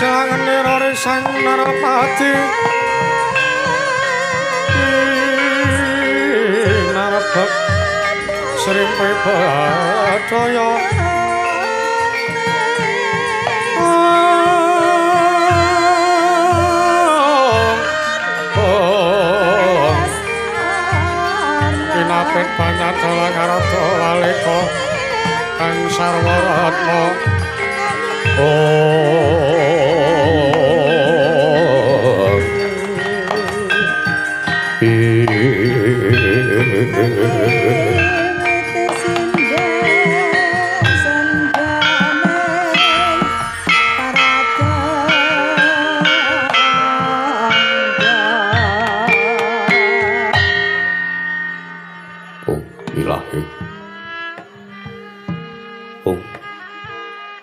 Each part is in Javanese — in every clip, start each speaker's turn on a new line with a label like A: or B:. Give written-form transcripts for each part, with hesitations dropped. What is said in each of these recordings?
A: silangan nirori sang narapati narabak serimpe badaya kinapit banyak dalang arata walika kang sarwa ratna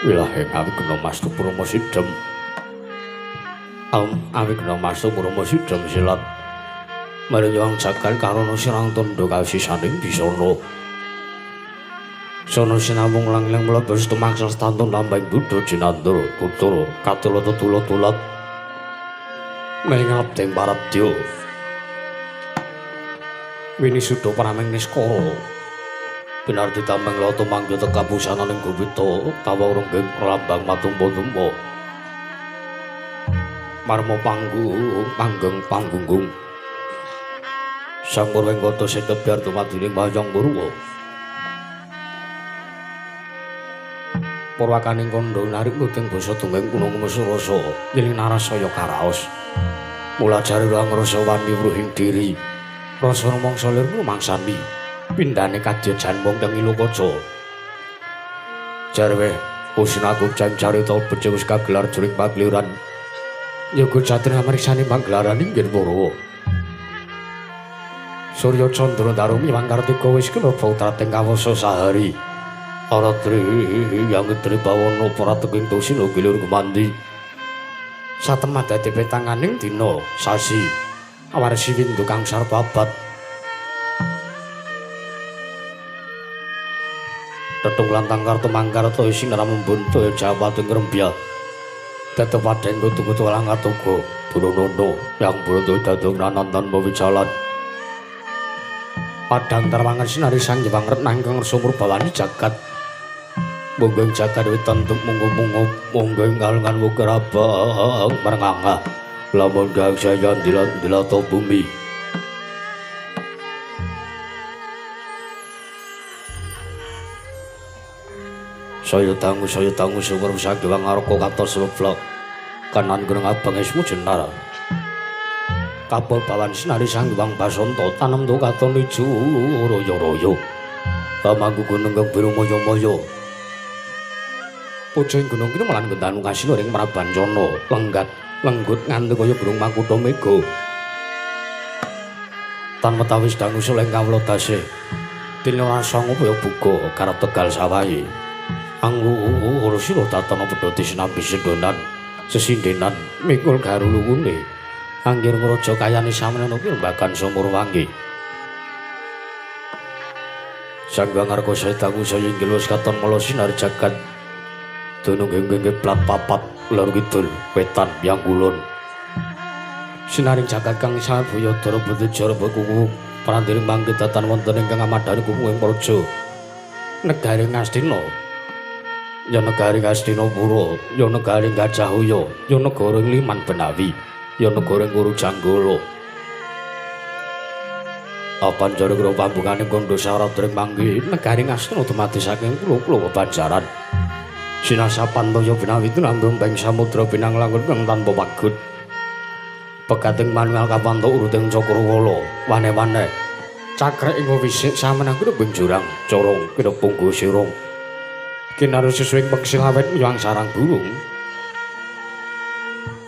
B: Wilahing awi kena masuk Purma Sidhem. Awi kena masuk Purma Sidhem silat. Maryang jagal karana sirang tandha kasisaning bisana. Sono sinambung langlang mlebes tumaksa stantun lambang Buddha Jinandra Putra katulata tulat-tulat. Mengalap teng paradya. Wini suda prameng niskara. Binar ditambang loto mangga teka busana ning gubita tawa urung lambang matumpa-tumpa. Marma panggung panggung. Sang Purwanggata sing kebyar dumaduning Wayang Purwa. Purwakaning kandha narik nuting basa tunggeng kuna-kuna surasa nyeling narasaya karaos. Mula jare ora ngrasa wani wruhing diri. Rasa rumangsa lir rumangsani. Pindane kadya janmung teng Ilukaca. Jarwe usinaku jan carita becik wis kagelar juring pagliran. Yoga Jatri amriksani pagelaran inggih Purwa. Surya Candra Darumi Mangkartika wis kena putra teng kawasa sahari. Aratri yang tribawana prateking tosina gilir kumandi. Satemah dadi petanganing dina sasi. Awarsi windu kang sarbabat. Tetung lantang kartu mangkarto isi naramung buntu Jawa Tengrembia. Tetu padeng kutu-kutu langatugo Burunono yang buntu dadung nanantan mawijalan. Padang terwangan sinari sang jebang retnang kang sumur bawani jagat. Munggeng jagat witantuk munggu-munggu munggeng kalungan wukerabang merengangah. Lamun gang sayan dilato bumi. Saya tangu sumur sagiwang aroko katos sebeblak kanan geneng abang esmu jenar kapal bawan sinari sangiwang basonto tanam do katon ijo royo-royo pamanggu gunung kang biru moyo-moyo pucing gunung kini malan gendanu kasih ring Prabanjana lenggut nganti kaya burung Makutha Mega tan metawis dangu suleng kawula tasih dina rasa ngupaya buka karep Tegal Sawahe anglu urusira tatana pedhoti sinambi sindonan sesindenan mikul garuluwune anggir ngraja kayane samana pirembagan sumur wangi Sanggang Argasa tangu saya inggil wis katon mala sinar jagat dunung nggih plat papat lor kidul wetan yang kulon sinaring jagat kang sabuya dara budujara bekuku prandiring mangke datan wonten ingkang amadhani kukuing praja negari Ngastina ya negari Hastinapura, ya negari Gajahhoya, ya negara Liman Benawi, ya negara Guru Janggala. Apan jare kira pambunganing kandha saratring mangke negari Ngastina dumadi saking pulo-pulo bebanjaran. Sinasapan toya Benawi tinambung beng samudra pinanglangun kang tanpa pagut. Pegating manual kapantuk uruting Cakrawala, wane-wane. Cakrek ing wisik samenang kira-kira jurang, corong kira punggu sirong. Kinaru sesuing peksil awet nyuang sarang burung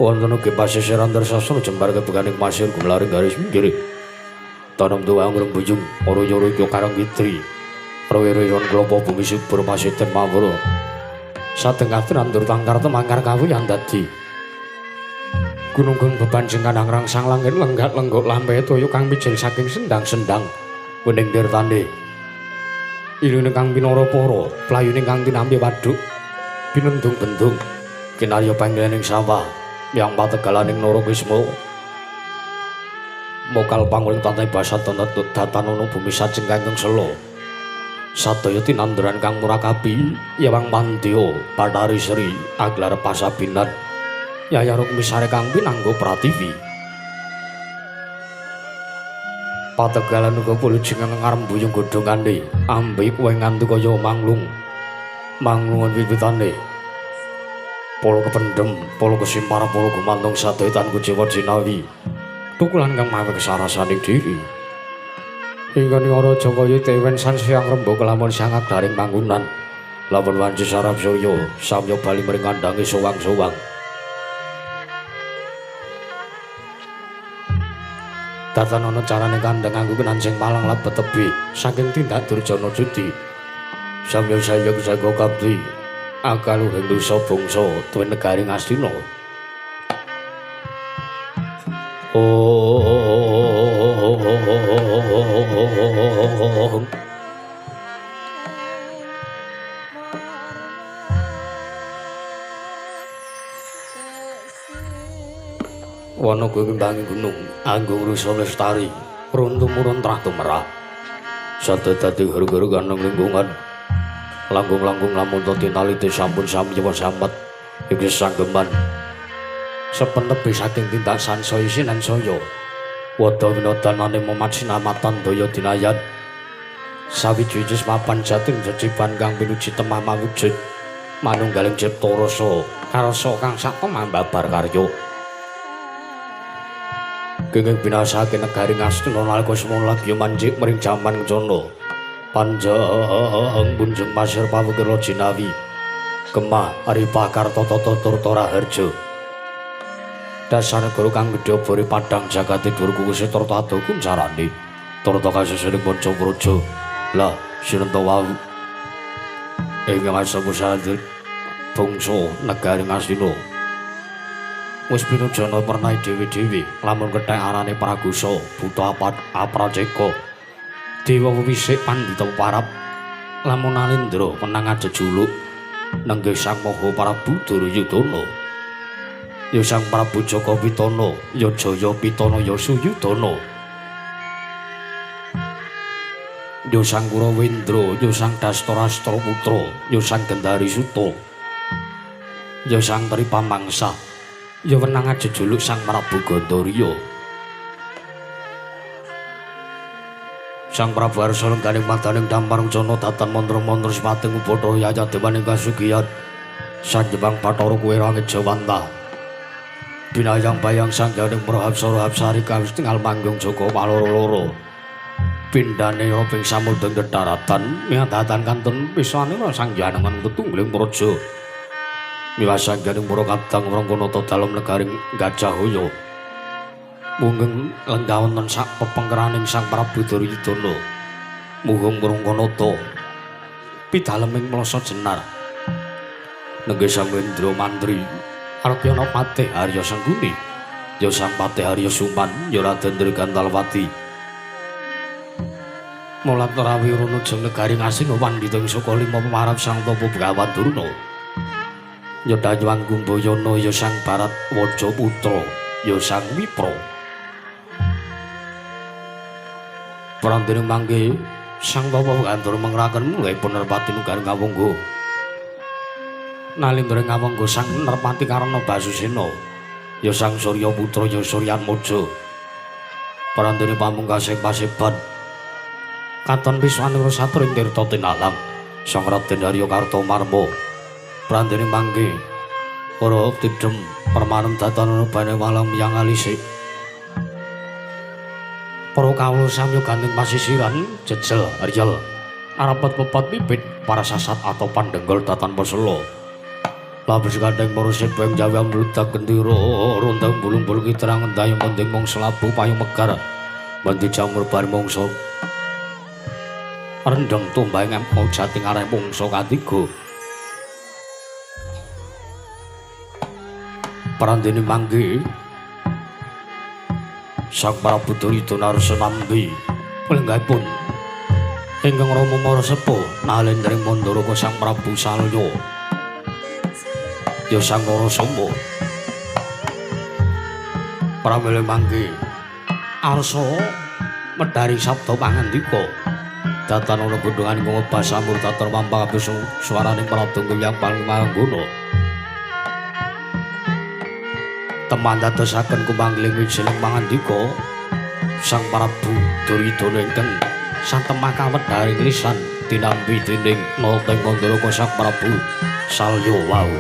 B: wonten ugi pasisiran Darsasana jembar kebeganing pasir gumlaring garis minggir tanam tuwa ngreng bujung ora-ora iki karang witri rewe-rewan klopo bumi subur pasiten mawur satengah tandur tangkar temangkar kawuyan dadi gunung-gunung bebanjing kanang rangsang langit lenggak lenggok lampe toyo kang mijil saking sendang-sendang wening dirtane ilune kang pinara para playune kang tinampi waduk binendung-bendung kinarya panggening sawah yang pategalaning Nara Wisma mokal panguling tatay basa datanono bumi sajeng Kangjeng Sela sadaya tinandran kang murakabi Yawang Pandya Bathari Sri Aglar Pasabinan Yaya Rukmi Sare kang pinanggo pratiwi pategalan uga pulujeng ngarembuyung godhongane ambe kowe nganti kaya manglungan wiwitane polo kependhem polo kesimpara polo gumantung sadaya tan kuciwa jinawi tukulan kang mawe kesarasaning diri hingga Nyara Jakaya tewen san siang rembo kelamun sang agdaring panggunan lamun wanci sarap surya samya bali mring kandhange sowang-sowang Tatanono carane kandhang nganggo kenancing malang lebet tebih saking tindak Durjana Judi samya sayang saga kabdi akaluhing dosa bangsa tuwin negari Ngastina Wana kowe kembangi gunung anggung rusa lestari runtu-murun trah tumerah sadaya dadi guru-guru kanang lingkungan langgung-langgung lamun tinalite sampun samyewa sambat iki sanggeman sepenepi saking tindak sansaya sinan saya wada winodanane momat sinamatan daya dinayan sawiji mapan jating jeciban kang pinuji temah mawujud manunggaling cipta rasa karsa kang sak pamambabar karya kenging binasake negari Ngastina nalika semana lagi manjik mring jaman Kencana panjang bunjung pasir pawukira jinawi kemah Aripakarta tata turta harja dasar guru kang gedhe bori padang jagate dur kuwise turta ado kuncarane turta kasusuning Pancapraja lah sinenta wau ing masa musadir bangsa negari Ngastina wis pinujana pernah dewi-dewi lamun kethek arane Pragusa buta aprajeka dewa wisik pandhita parap lamun Alendra menang jejuluk nenggih Sang Maha Prabu Duryudana ya Sang Prabu Jaka Pitana ya Jaya Pitana ya Suyudana ya Sang Kurawendra ya Sang Dastarastra Putra ya Sang Gendari Suta ya Sang Tripamangsa ya wenang jejuluk Sang Prabu Gandharya Sang Prabu Arsa lengganing madaning dampar jana datan mantra-mantra sepating upada yaya dewaning kasugihan sanjebang Bathara kuwe rangit Jawanta binayang bayang sang janing Prahapsara Hapsari kawis tinggal manggung Joko paloro-loro pindhane ana ping samudeng daratan miadatan kanten pisane sang janengan tetunggiling praja miwasang janing para kadang Rangkanata dalem negaring Gajahhoya mungking lenggah wonten sak pepengkeraning Sang Prabu Duryudana muhung Rangkanata pidaleming mlasa jenar nenggih Sang Wendra Mantri Arjana Patih Arya Sangguni ya Sang Patih Arya Suman ya Raden Dirgantalwati mulat rawi runujeng negari Ngastina pandhiting saka lima pemarap Sang Tapa Begawan Durna ya Danyuwang Kumbayana ya Sang Barat Waja Putra ya Sang Wipra Prandene mangke Sang Tapa Gandhara mengraken mulai penerpati nugaring Ngawangga nalindra Ngawangga Sang Nerpati Karna Basusena ya Sang Surya Putra ya Suryanmaja Prandene pamungkasing paseban katon Wiswanira Satring Tirta Tinalang Sang Raden Harya Kartamarma Prandene mangke para tidhem permanen datanana bane walang miyang alisik para kawula samya gandeng pasisiran jejel riyel arepet pepat pipit para sasat atau pandenggol datan pesela labis gandeng para sipeng jawi ambludak gendira rondang bulung-bulung terang ndayung mending mung selabu payung megar mandi jamur bari mangsa rendeng tumbang empo jating arep mangsa katiga Prandene mangke Sang Prabu Duryudana arsa nambi lenggahipun ingkang Rama Marasepa nalendring mandara Sang Prabu Salya ya sang Narasoma pramila mangke arsa medharing sabda pangandika datan ana gundungan kang basamur tatur mampang abis swaraning pradonga yang paling mangguna teman dadosaken kumangling wijining pangandika sang Prabu Duryudana ingkang santemah kawedharing lisan dinampi dening Nalteng Mandaraka sang Prabu Salya wau.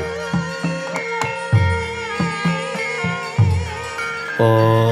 B: Oh